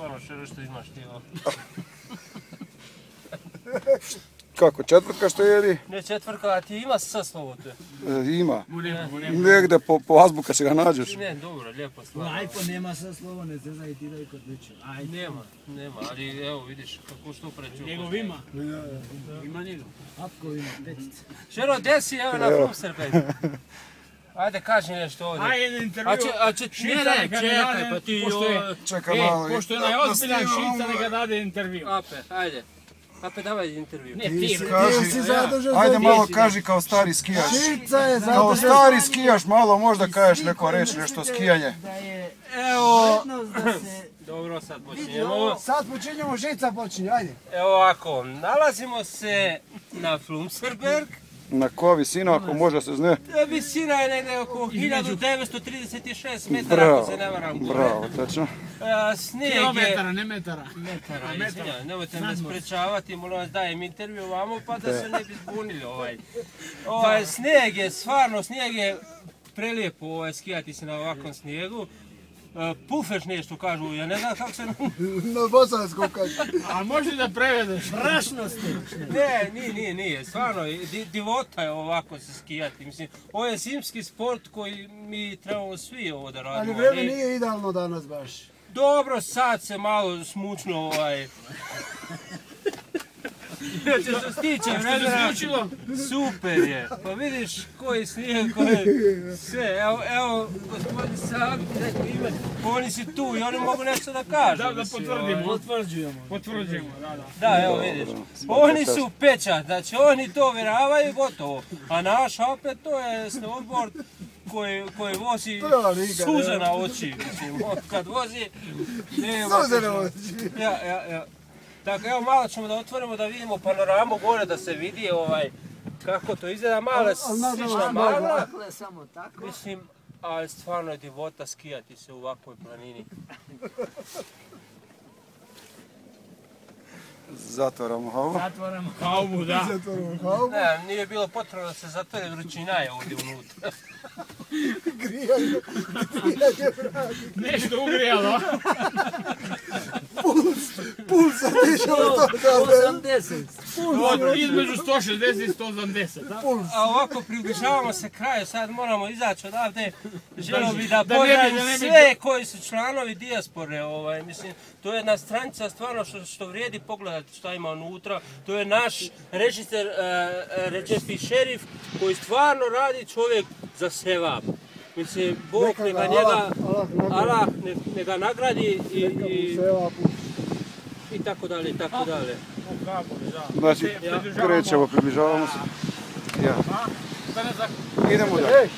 stvarno Šero što imaš ti ovo. Kako, četvrtka što jedi? Ne četvrka, a ti ima sa slovo te? Ima. Negdje po azbuka se ga nađeš. Ne, dobro, lijepo stvarno. U iPhone nema sa slovo, ne zezaj i ti da i kod liče. Nema, ali evo vidiš kako što preću. Njegov ima. Ima njegov. Apko ima, dečice. Šero, desi, evo na Flumserbedu. Ajde, kaži nešto ovdje. Ajde, intervju. Ne, čekaj, pa ti Čekaj malo. Pošto je najozbiljan Šica, neka dade intervju. Ape, ajde. Ape, davaj intervju. Ne, ti Kaži, ajde malo kaži kao stari skijaš. Šica je Kao stari skijaš, malo možda kažeš neko reći nešto skijanje. Evo, dobro, sad počinjemo. Sad počinjemo, Šica počinje, ajde. Evo ovako, nalazimo se na Flumserberg. Na koja visina, ako može se zne? Visina je negdje oko 1936 metara, ako se ne varam. Bravo, tačno. Snijeg je... Kilometara, ne metara. Metara, izvinjam, nemojte me sprečavati, molim vas dajem intervju ovamo pa da se ne bi zbunili snijeg je, stvarno snijeg je prelijepo skijati se na ovakvom snijegu. Pufeš nešto kažu, ja ne znam kako se... Na bosanskom kaže. A može da prevedeš? Brašnost. Ne, nije, stvarno, divota je ovako se skijati. Mislim, ovo je zimski sport koji mi trebamo svi ovo da radimo. Ali vreme nije idealno danas baš. Dobro, sad se malo smučno Što se stiče vremena, super je. Pa vidiš koji snijeg, sve. Evo, gospodin Sabi, oni si tu i oni mogu nešto da kažu. Da potvrđujemo. Da, evo vidiš. Oni su pečat, znači oni to vjeravaju gotovo. A naš opet to je snowboard koji vozi suze na oči. Kad vozi... Suze na oči. Ja. Dakle, evo malo ćemo da otvorimo da vidimo panoramu gore, da se vidi kako to izgleda, male slična magla. Mislim, ali stvarno je divota skijati se u ovakvoj planini. Zatvaramo haubu. Zatvaramo haubu, da. Ne, nije bilo potrebno da se zatvore, vrućina je ovdje unutra. Grijanje nešto ugrijalo. Puls otišao 180. Između 160 i 180. A ovako približavamo se kraju, sad moramo izaći odavde. Želio bi da pozdravim sve koji su članovi dijaspore. Mislim, to je jedna stranica stvarno što vrijedi pogledati šta ima unutra. To je naš režiser Recepi Šerif koji stvarno radi čovjek za sevap. Mislim, Bog neka njega, Allah neka nagradi i tako dalje, i tako dalje. Znači, krećemo, približavamo se. Idemo dalje.